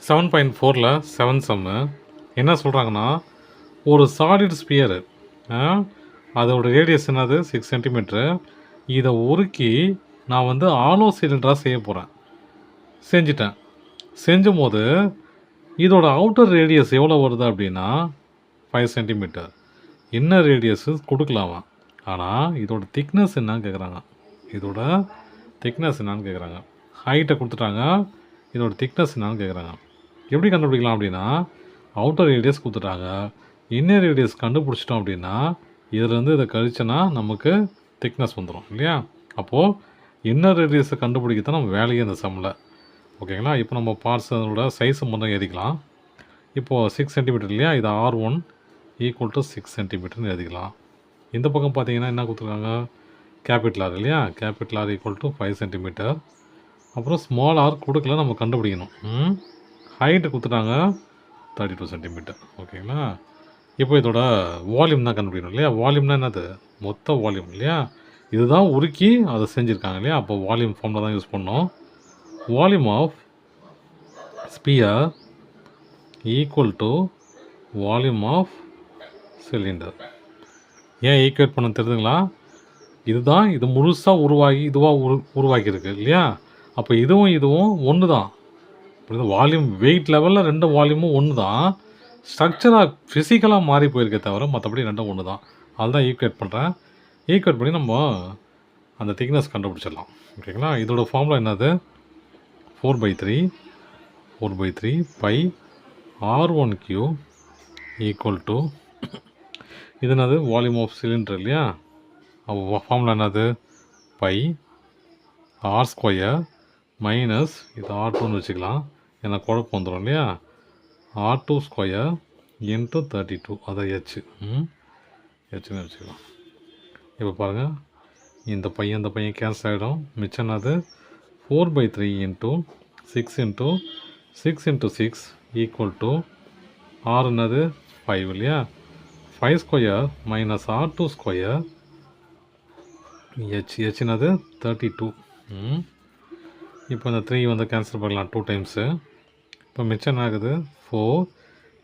7.4ல் 7 சம்மு என்ன சொல்கிறாங்கன்னா, ஒரு சாலிட் ஸ்பியரு அதோட ரேடியஸ் என்னது 6 சென்டிமீட்ரு. இதை உருக்கி நான் வந்து ஆலோ சிலிண்டராக செய்ய போகிறேன். செஞ்சிட்டேன். செஞ்சும் போது இதோட அவுட்டர் ரேடியஸ் எவ்வளோ வருது அப்படின்னா 5 சென்டிமீட்டர். இன்னர் ரேடியஸு கொடுக்கலாமா, ஆனால் இதோட திக்னஸ் என்னான்னு கேட்குறாங்க. இதோட திக்னஸ் என்னான்னு கேட்குறாங்க. ஹைட்டை கொடுத்துட்டாங்க, இதோட திக்னஸ் என்னான்னு கேட்குறாங்க. எப்படி கண்டுபிடிக்கலாம் அப்படின்னா, அவுட்டர் ரேடியஸ் கொடுத்துட்டாங்க, இன்னர் ரேடியஸ் கண்டுபிடிச்சிட்டோம் அப்படின்னா இதிலேருந்து இதை கழிச்சோன்னா நமக்கு திக்னஸ் வந்துடும் இல்லையா. அப்போது இன்னர் ரேடியஸை கண்டுபிடிக்கத்தான் நம்ம வேலையே இந்த சம்மில். ஓகேங்களா. இப்போ நம்ம பார்ட்ஸோட சைஸை மட்டும் எழுதிக்கலாம். இப்போது 6 சென்டிமீட்டர் இல்லையா, இது R1 ஈக்குவல் டு 6 சென்டிமீட்டர்னு எழுதிக்கலாம். இந்த பக்கம் பார்த்தீங்கன்னா என்ன கொடுத்துருக்காங்க, கேபிட்டல் ஆர் இல்லையா, capital R equal to 5 centimetre. அப்புறம் ஸ்மால் ஆர் கொடுக்கல, நம்ம கண்டுபிடிக்கணும். ஹைட்டு கொடுத்துட்டாங்க 32 சென்டிமீட்டர். ஓகேங்களா. இப்போ இதோட வால்யூம் தான் கண்டுபிடிக்கணும் இல்லையா. வால்யூம்னா என்னது, மொத்த வால்யூம் இல்லையா. இதுதான் உருக்கி அதை செஞ்சுருக்காங்க இல்லையா. அப்போ வால்யூம் ஃபார்மில் தான் யூஸ் பண்ணோம். Volume of sphere equal to volume of cylinder. ஏன் ஈக்குவேட் பண்ண தெரியுதுங்களா. இதுதான் இது முழுசாக உருவாகி இதுவாக உருவாக்கியிருக்கு இல்லையா. அப்போ இதுவும் ஒன்று தான். வால்யூம் வெயிட் லெவலில் ரெண்டு வால்யூமும் ஒன்று தான். ஸ்ட்ரக்சராக ஃபிசிக்கலாக மாறி போயிருக்கே தவிர மற்றபடி ரெண்டும் ஒன்று தான். அதுதான் ஈக்குவேட் பண்ணுறேன். ஈக்குவேட் பண்ணி நம்ம அந்த திக்னஸ் கண்டுபிடிச்சிடலாம். ஓகேங்களா. இதோட ஃபார்முலா என்னது, 4/3 பை R1³ ஈக்குவல் டு இது என்னது, வால்யூம் ஆஃப் சிலிண்டர் இல்லையா. அப்போ ஃபார்முலா என்னது, பை R² மைனஸ் இது R2ன்னு வச்சுக்கலாம், ஏன்னா குழப்பம் வந்துடும் இல்லையா. R2² இன்ட்டு 32, அதை ஹெச்னு வச்சுக்கலாம். இப்போ பாருங்கள், இந்த பையன் கேன்சல் ஆகிடும். மிச்சம் என்னது, 4/3 into 6 into 6 equal to R என்னது 5 இல்லையா. 5² மைனஸ் R2² ஹெச் என்னது 32. இப்போ இந்த 3 வந்து கேன்சல் பண்ணலாம் 2 டைம்ஸு. இப்போ மிச்சம் என்ன ஆகுது, 4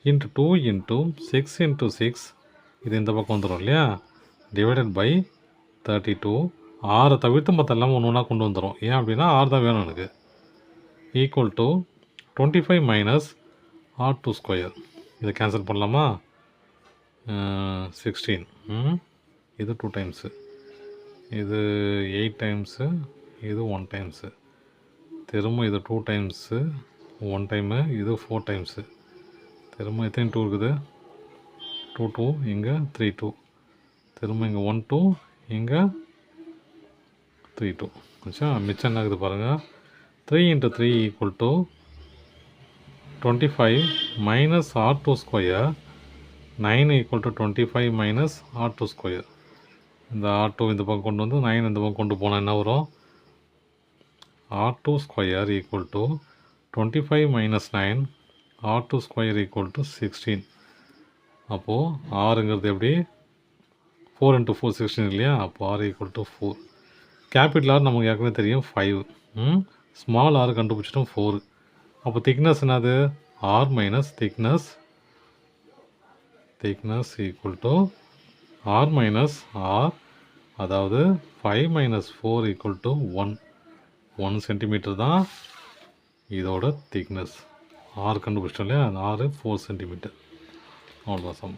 இன்ட்டு 2 இன்ட்டு 6 இன்ட்டு 6, இது இந்த பக்கம் வந்துடும் இல்லையா, டிவைடட் பை 32. 6 தவிர்த்து மற்ற எல்லாம் ஒன்று ஒன்றா கொண்டு வந்துடும். ஏன் அப்படின்னா 6 தான் வேணும் எனக்கு. Equal to 25 minus R2². இதை கேன்சல் பண்ணலாமா, 16. இது 2 டைம்ஸு, இது 8 டைம்ஸு, இது 1 டைம்ஸு. திரும்ப இது 2 டைம்ஸு 1 டைமு, இது 4 டைம்ஸு. திரும்ப எத்தனை 2 இருக்குது, 2 2, இங்கே 3 2. திரும்ப இங்கே 1 2, இங்கே 3 2. ஆச்சா. மிச்சம் என்ன ஆகுது பாருங்கள், 3 into 3 equal to 25 minus R2². 9 equal to 25 minus R2². இந்த R2 இந்த பக்கம் கொண்டு வந்து 9 இந்த பக்கம் கொண்டு போனால் என்ன வரும், R2² equal to 25 minus 9, R2² equal to 16. அப்போது ஆறுங்கிறது எப்படி, 4 இன்ட்டு 4 16 இல்லையா. அப்போ R equal to 4. Capital R நமக்கு ஏற்கனவே தெரியும் 5. ஸ்மால் ஆர் கண்டுபிடிச்சிட்டோம் 4. அப்போ திக்னஸ் என்னது, R minus thickness equal to R minus R, அதாவது 5 மைனஸ் 4 ஈக்குவல் டு 1 சென்டிமீட்டர் தான் இதோட திக்னஸ். R கண்டுபிடிச்சிட்டோம் இல்லையா, R 4 சென்டிமீட்டர். அவ்வளோதான் சம்.